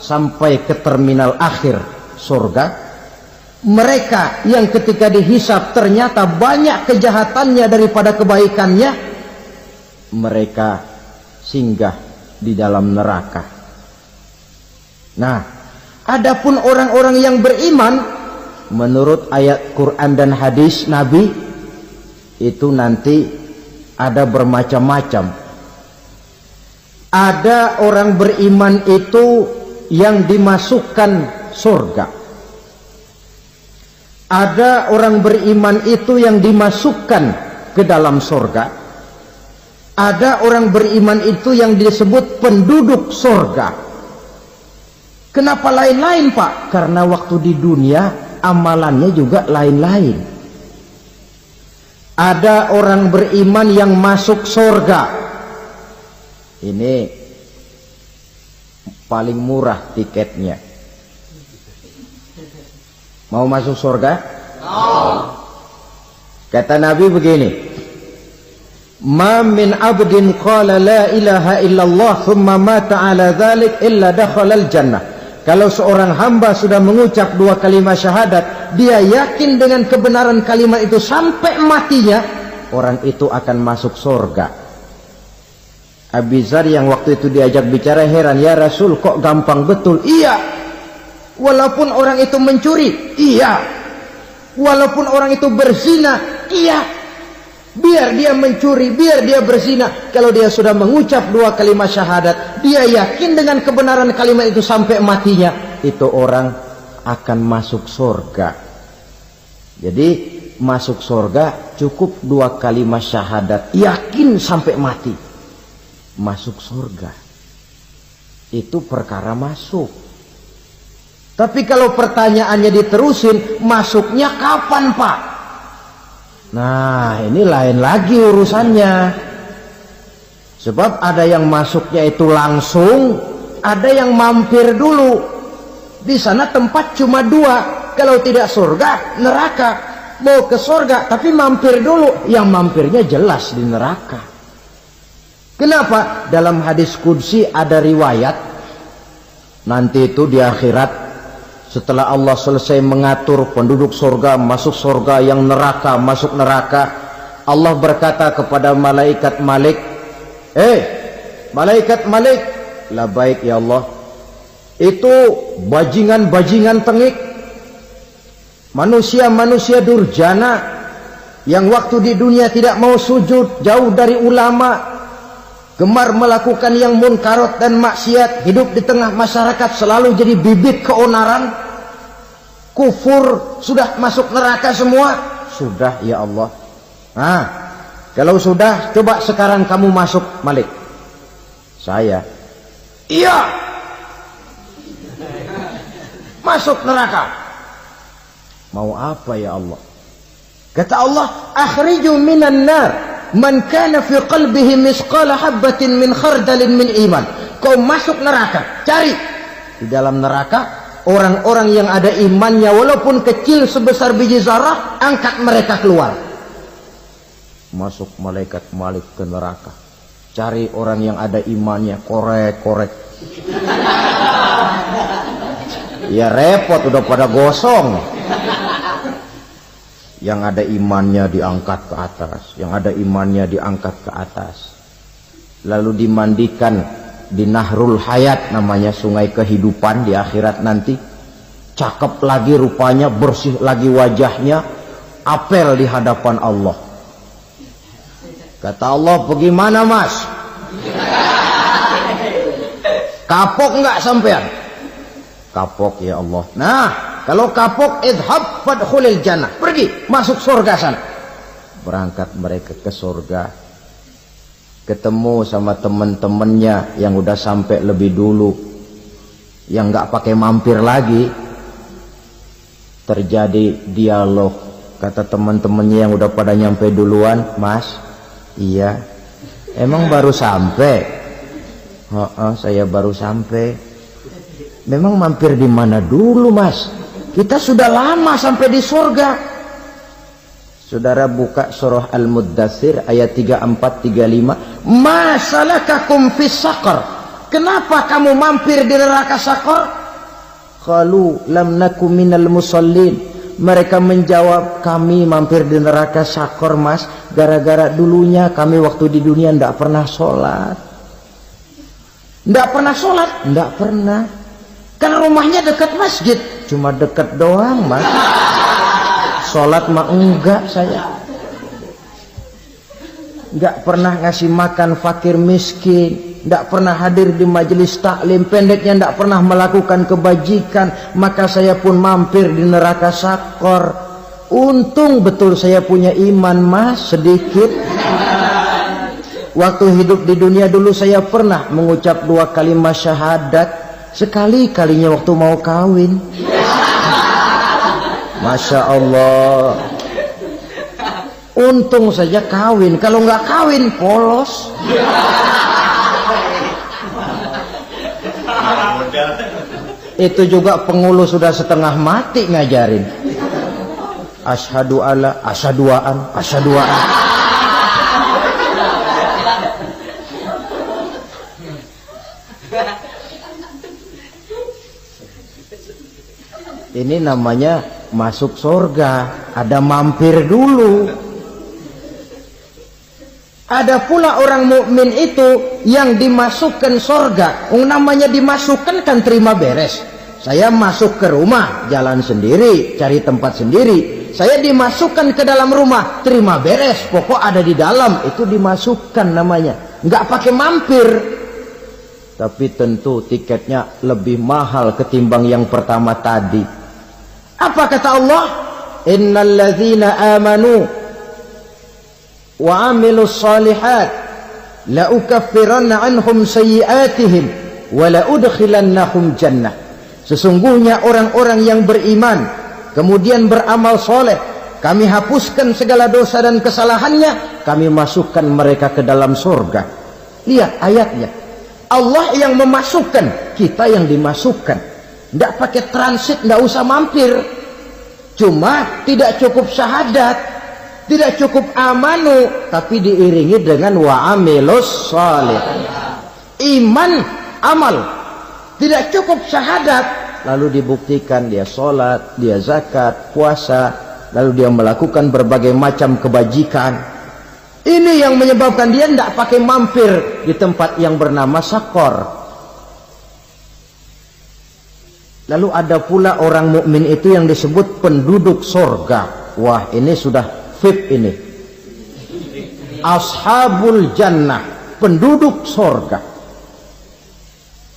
sampai ke terminal akhir surga. Mereka yang ketika dihisab ternyata banyak kejahatannya daripada kebaikannya, mereka singgah di dalam neraka. Nah, adapun orang-orang yang beriman menurut ayat Quran dan hadis Nabi itu nanti ada bermacam-macam. Ada orang beriman itu yang dimasukkan surga. Ada orang beriman itu yang dimasukkan ke dalam surga. Ada orang beriman itu yang disebut penduduk surga. Kenapa lain-lain, Pak? Karena waktu di dunia amalannya juga lain-lain. Ada orang beriman yang masuk surga. Ini paling murah tiketnya. Mau masuk surga? Kata Nabi begini, ma min abdin qala la ilaha illallah thumma mata ala dhalik illa dakhala al-jannah. Kalau seorang hamba sudah mengucap dua kalimat syahadat, dia yakin dengan kebenaran kalimat itu sampai matinya, orang itu akan masuk surga. Abi Dzar yang waktu itu diajak bicara heran, ya Rasul kok gampang betul? Iya. Walaupun orang itu mencuri, iya. Walaupun orang itu berzina, iya. Biar dia mencuri, biar dia berzina, kalau dia sudah mengucap dua kalimat syahadat, dia yakin dengan kebenaran kalimat itu sampai matinya, itu orang akan masuk surga. Jadi masuk surga cukup dua kalimat syahadat, yakin sampai mati, masuk surga. Itu perkara masuk. Tapi kalau pertanyaannya diterusin, masuknya kapan, Pak? Nah, ini lain lagi urusannya. Sebab ada yang masuknya itu langsung, ada yang mampir dulu. Di sana tempat cuma dua. Kalau tidak surga, neraka. Mau ke surga, tapi mampir dulu. Yang mampirnya jelas di neraka. Kenapa? Dalam hadis qudsi ada riwayat. Nanti itu di akhirat, setelah Allah selesai mengatur penduduk surga masuk surga, yang neraka masuk neraka, Allah berkata kepada malaikat Malik, malaikat Malik, labaik ya Allah, itu bajingan-bajingan tengik, manusia-manusia durjana yang waktu di dunia tidak mau sujud, jauh dari ulama, gemar melakukan yang munkarat dan maksiat, hidup di tengah masyarakat selalu jadi bibit keonaran, kufur, sudah masuk neraka semua. Sudah ya Allah. Nah, kalau sudah, coba sekarang kamu masuk, Malik. Saya, iya, masuk neraka. Mau apa ya Allah? Kata Allah, akhriju minan nar man kana fi qalbihi misqala habatin min khardalin min iman. Kau masuk neraka, cari di dalam neraka orang-orang yang ada imannya walaupun kecil sebesar biji zarah, angkat mereka keluar. Masuk malaikat Malik ke neraka, cari orang yang ada imannya, korek-korek. Ya repot, udah pada gosong. Yang ada imannya diangkat ke atas, yang ada imannya diangkat ke atas, lalu dimandikan di Nahrul Hayat, namanya sungai kehidupan di akhirat nanti. Cakep lagi rupanya, bersih lagi wajahnya, apel di hadapan Allah. Kata Allah, bagaimana Mas? Kapok nggak sampean? Kapok ya Allah. Nah, kalau kapok, idhab fadkhulil jannah, pergi masuk surga sana. Berangkat mereka ke surga, ketemu sama teman-temannya yang udah sampai lebih dulu, yang nggak pakai mampir lagi. Terjadi dialog. Kata teman-temannya yang udah pada nyampe duluan, Mas, iya, emang baru sampai? Saya baru sampai. Memang mampir di mana dulu Mas? Kita sudah lama sampai di surga. Saudara buka surah Al-Muddatsir ayat 34-35. Ma salakakum fis saqar? Kenapa kamu mampir di neraka Saqar? Qalu lam naku minal musallin. Mereka menjawab, kami mampir di neraka Saqar, Mas, gara-gara dulunya kami waktu di dunia ndak pernah sholat. Ndak pernah sholat? Ndak pernah. Kan rumahnya dekat masjid, cuma dekat doang, Mas. Sholat mah enggak saya. Enggak pernah ngasih makan fakir miskin, enggak pernah hadir di majelis taklim, pendeknya enggak pernah melakukan kebajikan. Maka saya pun mampir di neraka Saqar. Untung betul saya punya iman, Mas, sedikit. Waktu hidup di dunia dulu saya pernah mengucap 2 kalimat syahadat. Sekali-kalinya waktu mau kawin. Masya Allah. Untung saja kawin. Kalau nggak kawin polos. Itu juga pengulu sudah setengah mati ngajarin. Asyhadu alla, asyaduaan, asyaduaan. Ini namanya masuk surga, ada mampir dulu. Ada pula orang mukmin itu yang dimasukkan surga. Namanya dimasukkan kan terima beres. Saya masuk ke rumah, jalan sendiri, cari tempat sendiri. Saya dimasukkan ke dalam rumah, terima beres, pokok ada di dalam, itu dimasukkan namanya. Nggak pakai mampir. Tapi tentu tiketnya lebih mahal ketimbang yang pertama tadi. Apa kata Allah? Innal ladzina amanu wa amilus solihat la ukaffiranna anhum sayyi'atihim wa la udkhilannahum jannah. Sesungguhnya orang-orang yang beriman kemudian beramal soleh, kami hapuskan segala dosa dan kesalahannya, kami masukkan mereka ke dalam surga. Lihat ayatnya. Allah yang memasukkan, kita yang dimasukkan. Tidak pakai transit, tidak usah mampir. Cuma tidak cukup syahadat, tidak cukup amanu, tapi diiringi dengan wa'amilus salih. Iman, amal. Tidak cukup syahadat, lalu dibuktikan dia sholat, dia zakat, puasa, lalu dia melakukan berbagai macam kebajikan. Ini yang menyebabkan dia tidak pakai mampir di tempat yang bernama Saqar. Lalu ada pula orang mukmin itu yang disebut penduduk surga. Wah, ini sudah VIP ini. Ashabul jannah, penduduk surga.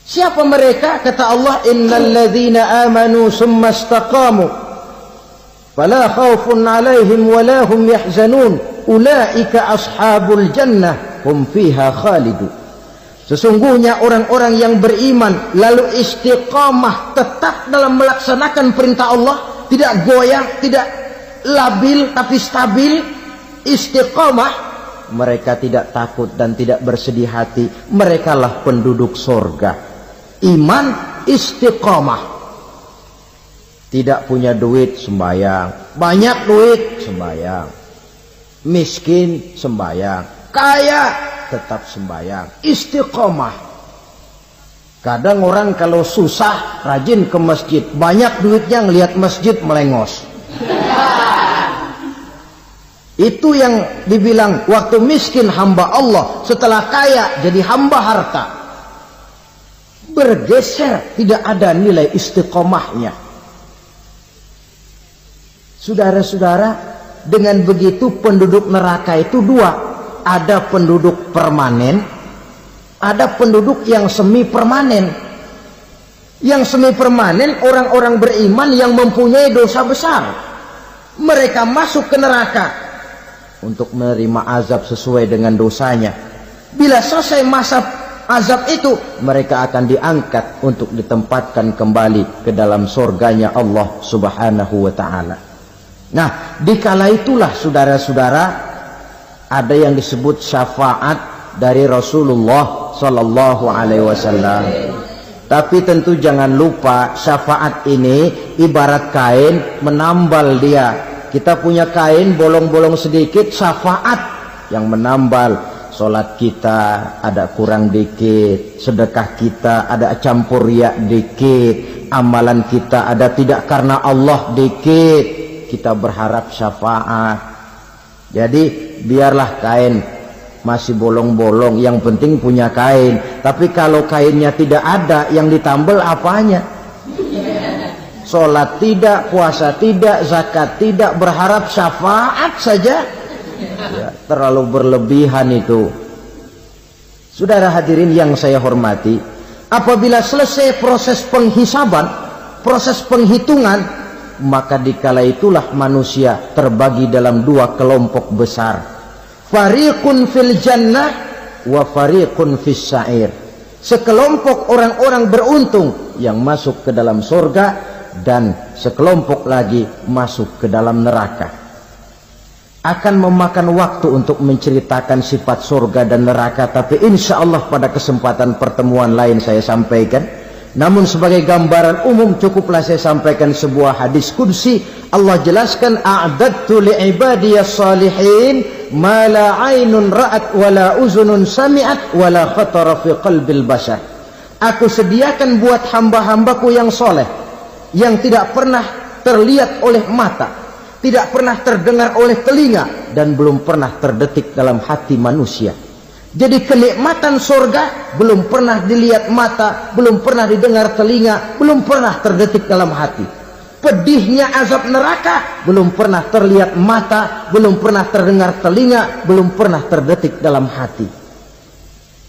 Siapa mereka? Kata Allah, innal ladzina amanu summa istaqamu fala khaufun 'alaihim wala hum yahzanun ulaika ashabul jannah hum fiha khalidun. Sesungguhnya orang-orang yang beriman lalu istiqamah, tetap dalam melaksanakan perintah Allah, tidak goyah, tidak labil tapi stabil, istiqamah, mereka tidak takut dan tidak bersedih hati. Merekalah penduduk surga. Iman, istiqamah. Tidak punya duit, sembahyang. Banyak duit, sembahyang. Miskin, sembahyang. Kaya, tetap sembahyang. Istiqomah. Kadang orang kalau susah rajin ke masjid, banyak duitnya ngelihat masjid melengos. Itu yang dibilang waktu miskin hamba Allah, setelah kaya jadi hamba harta. Bergeser, tidak ada nilai istiqomahnya. Saudara-saudara, dengan begitu penduduk neraka itu dua. Ada penduduk permanen, ada penduduk yang semi permanen. Yang semi permanen orang-orang beriman yang mempunyai dosa besar. Mereka masuk ke neraka untuk menerima azab sesuai dengan dosanya. Bila selesai masa azab itu, mereka akan diangkat untuk ditempatkan kembali ke dalam surganya Allah Subhanahu wa ta'ala. Nah, dikala itulah saudara-saudara, ada yang disebut syafaat dari Rasulullah Sallallahu Alaihi Wasallam. Tapi tentu jangan lupa syafaat ini ibarat kain menambal dia kita punya kain bolong-bolong sedikit, syafaat yang menambal. Sholat kita ada kurang dikit, sedekah kita ada campur riak dikit, amalan kita ada tidak karena Allah dikit, kita berharap syafaat. Jadi biarlah kain masih bolong-bolong, yang penting punya kain. Tapi kalau kainnya tidak ada, yang ditambal apanya? Sholat tidak, puasa tidak, zakat tidak, berharap syafaat saja, ya, terlalu berlebihan itu. Saudara hadirin yang saya hormati, apabila selesai proses penghisaban, proses penghitungan, maka dikala itulah manusia terbagi dalam dua kelompok besar. Fariqun fil jannah wa fariqun fis sa'ir. Sekelompok orang-orang beruntung yang masuk ke dalam surga, dan sekelompok lagi masuk ke dalam neraka. Akan memakan waktu untuk menceritakan sifat surga dan neraka, tapi insya Allah pada kesempatan pertemuan lain saya sampaikan. Namun sebagai gambaran umum cukuplah saya sampaikan sebuah hadis qudsi. Allah jelaskan, a'dadtu li'ibadiyas salihin ma la ainun ra'at wa la uzunun sami'at wa la khatara fi qalbil bashar. Aku sediakan buat hamba-hambaku yang soleh, yang tidak pernah terlihat oleh mata, tidak pernah terdengar oleh telinga, dan belum pernah terdetik dalam hati manusia. Jadi kenikmatan surga belum pernah dilihat mata, belum pernah didengar telinga, belum pernah terdetik dalam hati. Pedihnya azab neraka belum pernah terlihat mata, belum pernah terdengar telinga, belum pernah terdetik dalam hati.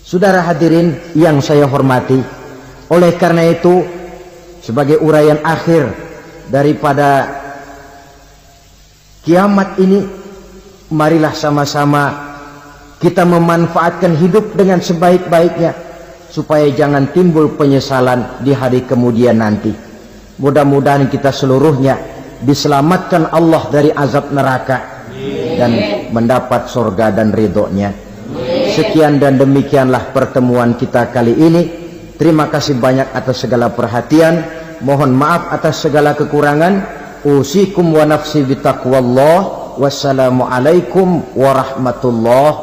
Saudara hadirin yang saya hormati, oleh karena itu sebagai uraian akhir daripada kiamat ini, marilah sama-sama kita memanfaatkan hidup dengan sebaik-baiknya, supaya jangan timbul penyesalan di hari kemudian nanti. Mudah-mudahan kita seluruhnya diselamatkan Allah dari azab neraka dan mendapat surga dan ridhonya. Sekian dan demikianlah pertemuan kita kali ini. Terima kasih banyak atas segala perhatian. Mohon maaf atas segala kekurangan. Usikum wa nafsi bitaqwallah. Wassalamualaikum warahmatullahi